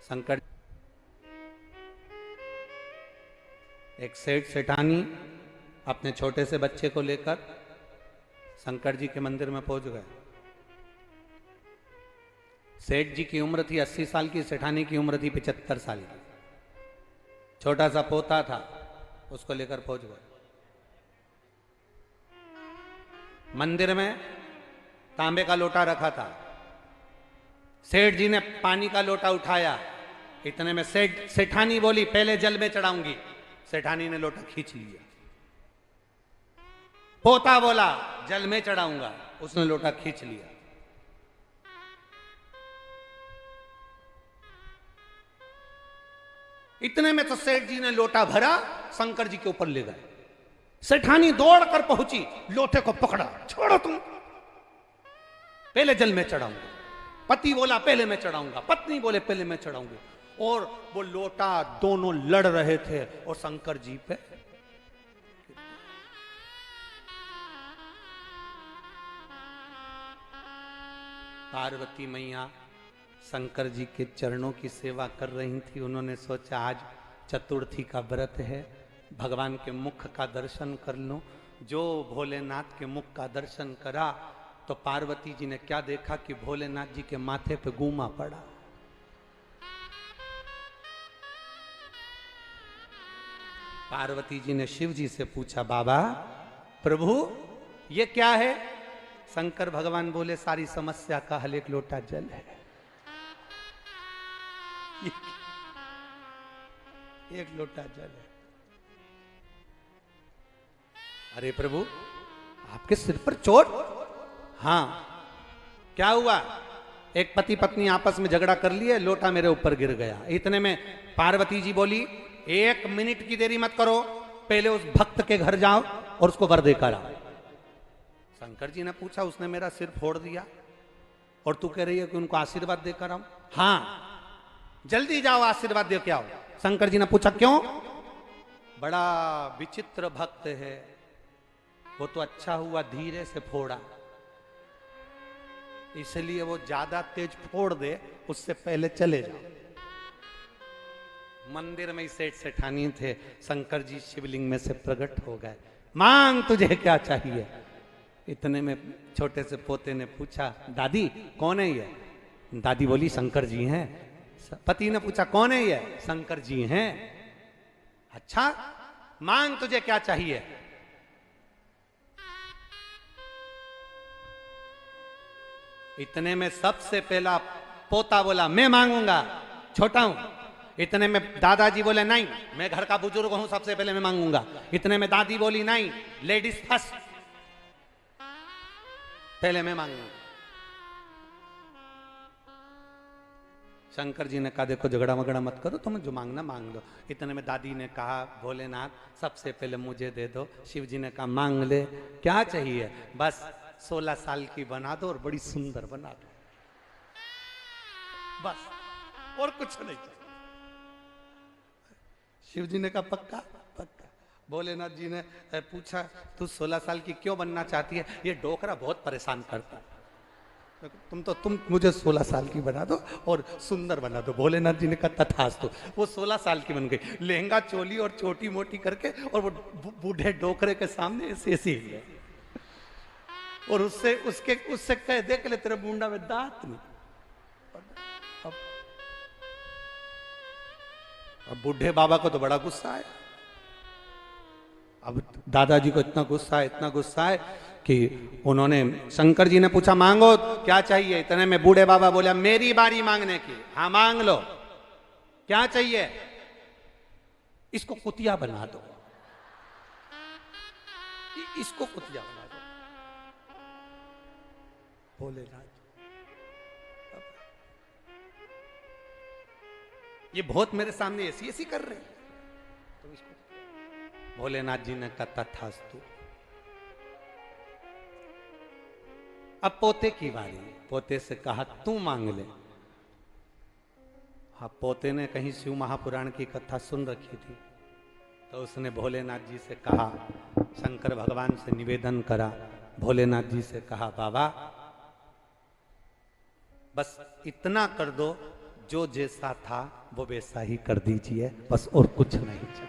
शंकर एक सेठ सेठानी अपने छोटे से बच्चे को लेकर शंकर जी के मंदिर में पहुंच गए। सेठ जी की उम्र थी 80 साल की, सेठानी की उम्र थी 75 साल की। छोटा सा पोता था, उसको लेकर पहुंच गए। मंदिर में तांबे का लोटा रखा था। सेठ जी ने पानी का लोटा उठाया। इतने में सेठानी बोली पहले जल में चढ़ाऊंगी। सेठानी ने लोटा खींच लिया। पोता बोला जल में चढ़ाऊंगा, उसने लोटा खींच लिया। इतने में तो सेठ जी ने लोटा भरा, शंकर जी के ऊपर ले गए। सेठानी दौड़कर पहुंची, लोटे को पकड़ा, छोड़ो तुम, पहले जल में चढ़ाऊंगा। पति बोला पहले मैं चढ़ाऊंगा, पत्नी बोले पहले मैं चढ़ाऊंगी। और वो लोटा दोनों लड़ रहे थे और शंकर जी पे पार्वती मैया शंकर जी के चरणों की सेवा कर रही थी। उन्होंने सोचा आज चतुर्थी का व्रत है, भगवान के मुख का दर्शन कर लो। जो भोलेनाथ के मुख का दर्शन करा तो पार्वती जी ने क्या देखा कि भोलेनाथ जी के माथे पे गूमा पड़ा। पार्वती जी ने शिव जी से पूछा, बाबा प्रभु ये क्या है? शंकर भगवान बोले सारी समस्या का हल एक लोटा जल है। एक लोटा जल है। अरे प्रभु आपके सिर पर चोट? हाँ। क्या हुआ? एक पति पत्नी आपस में झगड़ा कर लिए, लोटा मेरे ऊपर गिर गया। इतने में पार्वती जी बोली 1 मिनट की देरी मत करो, पहले उस भक्त के घर जाओ और उसको वर देकर आओ। शंकर जी ने पूछा उसने मेरा सिर फोड़ दिया और तू कह रही है कि उनको आशीर्वाद देकर आओ? हाँ जल्दी जाओ आशीर्वाद दे के आओ। शंकर जी ने पूछा क्यों? बड़ा विचित्र भक्त है, वो तो अच्छा हुआ धीरे से फोड़ा, इसलिए वो ज्यादा तेज फोड़ दे, उससे पहले चले जाओ। मंदिर में ही सेठ सेठानी थे। शंकर जी शिवलिंग में से प्रकट हो गए। मांग तुझे क्या चाहिए? इतने में छोटे से पोते ने पूछा दादी कौन है ये? दादी बोली शंकर जी हैं। पति ने पूछा कौन है ये? शंकर जी हैं। अच्छा मांग तुझे क्या चाहिए? इतने में सबसे पहला पोता बोला मैं मांगूंगा, छोटा हूं। इतने में दादाजी बोले नहीं मैं घर का बुजुर्ग हूं, सबसे पहले मैं मांगूंगा। इतने में दादी बोली नहीं लेडीज फर्स्ट, पहले मैं मांगूंगा। शंकर जी ने कहा देखो झगड़ा मगड़ा मत करो, तुम जो मांगना मांग लो। इतने में दादी ने कहा भोलेनाथ सबसे पहले मुझे दे दो। शिव जी ने कहा मांग ले, क्या चाहिए? बस 16 साल की बना दो और बड़ी सुंदर बना दो, बस और कुछ नहीं चाहिए। शिव जी ने कहा पक्का? पक्का। भोलेनाथ जी ने पूछा तू 16 साल की क्यों बनना चाहती है? ये डोकरा बहुत परेशान करता है। तुम मुझे 16 साल की बना दो और सुंदर बना दो। भोलेनाथ जी ने कहा तथास्तु। वो 16 साल की बन गई, लहंगा चोली और छोटी मोटी करके, और वो बूढ़े डोकरे के सामने ऐसे ही। और उससे कह देख ले तेरे मुंडा में दांत नहीं। अब बूढ़े बाबा को तो बड़ा गुस्सा आया। अब दादाजी को इतना गुस्सा है कि उन्होंने शंकर जी ने पूछा मांगो क्या चाहिए? इतने में बूढ़े बाबा बोला मेरी बारी मांगने की। हाँ मांग लो, क्या चाहिए? इसको कुतिया बना दो, इसको कुतिया बना दो। भोलेनाथ ये बहुत मेरे सामने ऐसी कर रहे हैं, तुम इसको। भोलेनाथ जी ने कहा तथास्तु। अब पोते की बारी। पोते से कहा तू मांग ले। हाँ पोते ने कहीं शिव महापुराण की कथा सुन रखी थी, तो उसने भोलेनाथ जी से कहा, शंकर भगवान से निवेदन करा। भोलेनाथ जी से कहा बाबा बस इतना कर दो, जो जैसा था वो वैसा ही कर दीजिए, बस और कुछ नहीं चाहिए।